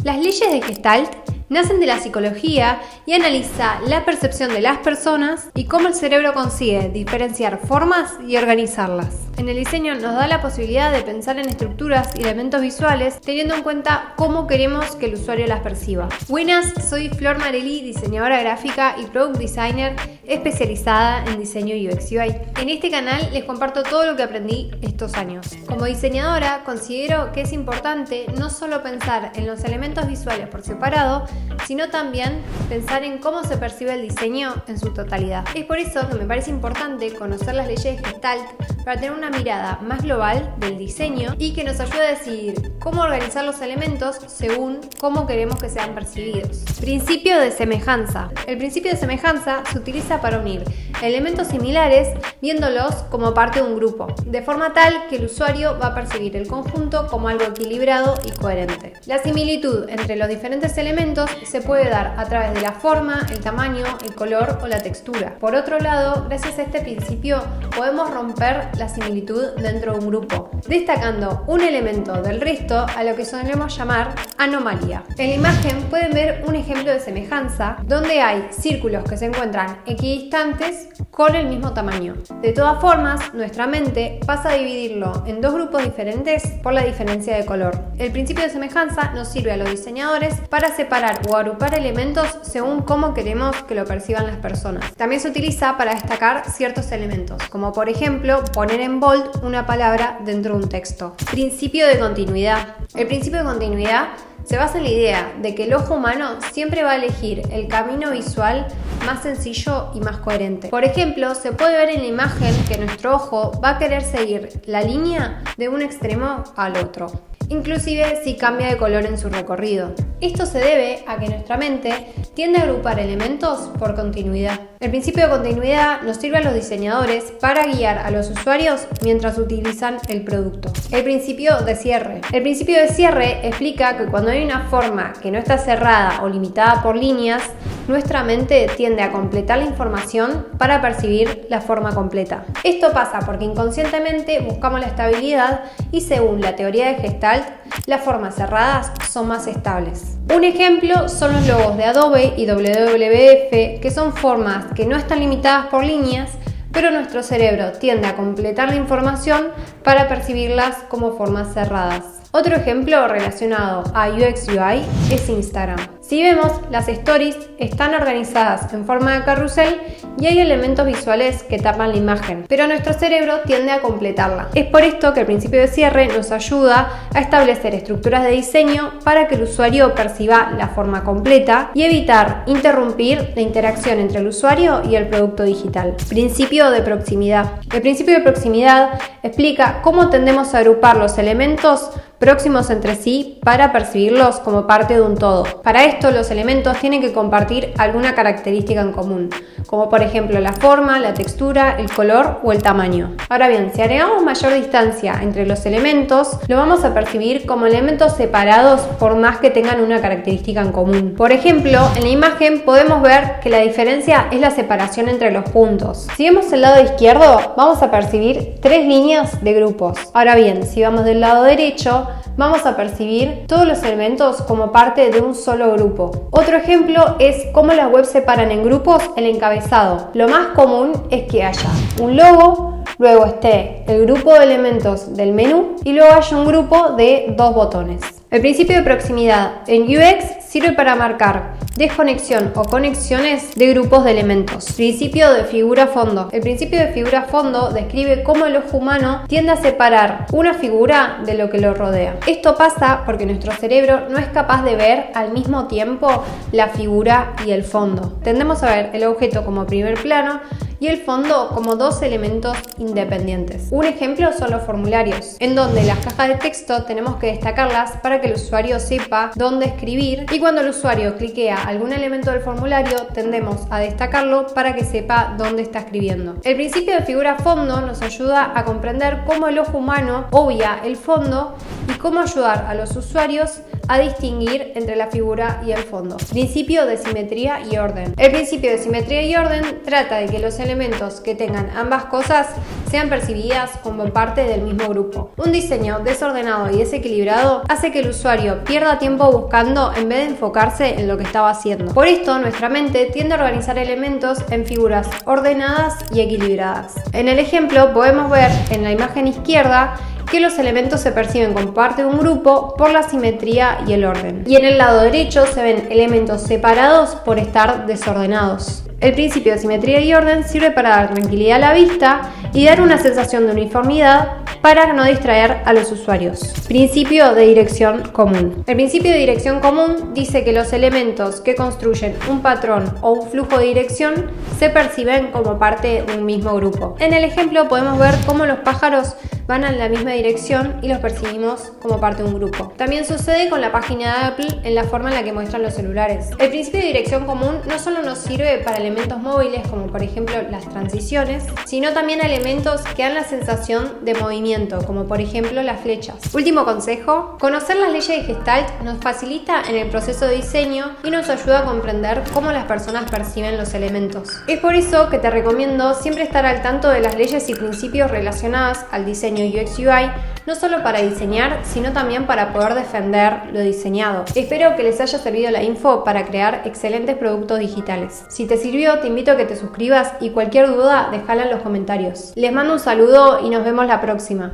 Las leyes de Gestalt nacen de la psicología y analiza la percepción de las personas y cómo el cerebro consigue diferenciar formas y organizarlas. En el diseño nos da la posibilidad de pensar en estructuras y elementos visuales teniendo en cuenta cómo queremos que el usuario las perciba. Buenas, soy Flor Marelli, diseñadora gráfica y product designer especializada en diseño UX UI. En este canal les comparto todo lo que aprendí estos años. Como diseñadora considero que es importante no solo pensar en los elementos visuales por separado, sino también pensar en cómo se percibe el diseño en su totalidad. Es por eso que me parece importante conocer las leyes de Gestalt para tener una mirada más global del diseño y que nos ayude a decidir cómo organizar los elementos según cómo queremos que sean percibidos. Principio de semejanza. El principio de semejanza se utiliza para unir elementos similares viéndolos como parte de un grupo, de forma tal que el usuario va a percibir el conjunto como algo equilibrado y coherente. La similitud entre los diferentes elementos se puede dar a través de la forma, el tamaño, el color o la textura. Por otro lado, gracias a este principio podemos romper la similitud dentro de un grupo, destacando un elemento del resto a lo que solemos llamar anomalía. En la imagen pueden ver un ejemplo de semejanza donde hay círculos que se encuentran equidistantes con el mismo tamaño. De todas formas, nuestra mente pasa a dividirlo en dos grupos diferentes por la diferencia de color. El principio de semejanza nos sirve a los diseñadores para separar o agrupar elementos según cómo queremos que lo perciban las personas. También se utiliza para destacar ciertos elementos, como por ejemplo poner en bold una palabra dentro de un texto. Principio de continuidad. El principio de continuidad se basa en la idea de que el ojo humano siempre va a elegir el camino visual más sencillo y más coherente. Por ejemplo, se puede ver en la imagen que nuestro ojo va a querer seguir la línea de un extremo al otro, inclusive si cambia de color en su recorrido. Esto se debe a que nuestra mente tiende a agrupar elementos por continuidad. El principio de continuidad nos sirve a los diseñadores para guiar a los usuarios mientras utilizan el producto. El principio de cierre. El principio de cierre explica que cuando hay una forma que no está cerrada o limitada por líneas, nuestra mente tiende a completar la información para percibir la forma completa. Esto pasa porque inconscientemente buscamos la estabilidad y según la teoría de Gestalt, las formas cerradas son más estables. Un ejemplo son los logos de Adobe y WWF, que son formas que no están limitadas por líneas, pero nuestro cerebro tiende a completar la información para percibirlas como formas cerradas. Otro ejemplo relacionado a UX UI es Instagram. Si vemos, las stories están organizadas en forma de carrusel y hay elementos visuales que tapan la imagen, pero nuestro cerebro tiende a completarla. Es por esto que el principio de cierre nos ayuda a establecer estructuras de diseño para que el usuario perciba la forma completa y evitar interrumpir la interacción entre el usuario y el producto digital. Principio de proximidad. El principio de proximidad explica cómo tendemos a agrupar los elementos próximos entre sí para percibirlos como parte de un todo. Para esto, los elementos tienen que compartir alguna característica en común, como por ejemplo la forma, la textura, el color o el tamaño. Ahora bien, si agregamos mayor distancia entre los elementos, lo vamos a percibir como elementos separados por más que tengan una característica en común. Por ejemplo, en la imagen podemos ver que la diferencia es la separación entre los puntos. Si vemos el lado izquierdo, vamos a percibir tres líneas de grupos. Ahora bien, si vamos del lado derecho, vamos a percibir todos los elementos como parte de un solo grupo. Otro ejemplo es cómo las webs separan en grupos el encabezado. Lo más común es que haya un logo, luego esté el grupo de elementos del menú y luego haya un grupo de dos botones. El principio de proximidad en UX sirve para marcar desconexión o conexiones de grupos de elementos. Principio de figura-fondo. El principio de figura-fondo describe cómo el ojo humano tiende a separar una figura de lo que lo rodea. Esto pasa porque nuestro cerebro no es capaz de ver al mismo tiempo la figura y el fondo. Tendemos a ver el objeto como primer plano y el fondo como dos elementos independientes. Un ejemplo son los formularios, en donde las cajas de texto tenemos que destacarlas para que el usuario sepa dónde escribir y cuando el usuario cliquea algún elemento del formulario tendemos a destacarlo para que sepa dónde está escribiendo. El principio de figura-fondo nos ayuda a comprender cómo el ojo humano obvia el fondo y cómo ayudar a los usuarios a distinguir entre la figura y el fondo. Principio de simetría y orden. El principio de simetría y orden trata de que los elementos que tengan ambas cosas sean percibidas como parte del mismo grupo. Un diseño desordenado y desequilibrado hace que el usuario pierda tiempo buscando en vez de enfocarse en lo que estaba haciendo. Por esto, nuestra mente tiende a organizar elementos en figuras ordenadas y equilibradas. En el ejemplo podemos ver en la imagen izquierda que los elementos se perciben como parte de un grupo por la simetría y el orden. Y en el lado derecho se ven elementos separados por estar desordenados. El principio de simetría y orden sirve para dar tranquilidad a la vista y dar una sensación de uniformidad para no distraer a los usuarios. Principio de dirección común. El principio de dirección común dice que los elementos que construyen un patrón o un flujo de dirección se perciben como parte de un mismo grupo. En el ejemplo podemos ver cómo los pájaros van en la misma dirección y los percibimos como parte de un grupo. También sucede con la página de Apple en la forma en la que muestran los celulares. El principio de dirección común no solo nos sirve para elementos móviles como por ejemplo las transiciones, sino también a elementos que dan la sensación de movimiento, como por ejemplo las flechas. Último consejo: conocer las leyes de Gestalt nos facilita en el proceso de diseño y nos ayuda a comprender cómo las personas perciben los elementos. Es por eso que te recomiendo siempre estar al tanto de las leyes y principios relacionadas al diseño UX UI, no solo para diseñar, sino también para poder defender lo diseñado. Espero que les haya servido la info para crear excelentes productos digitales. Si te sirvió, te invito a que te suscribas y cualquier duda, déjala en los comentarios. Les mando un saludo y nos vemos la próxima.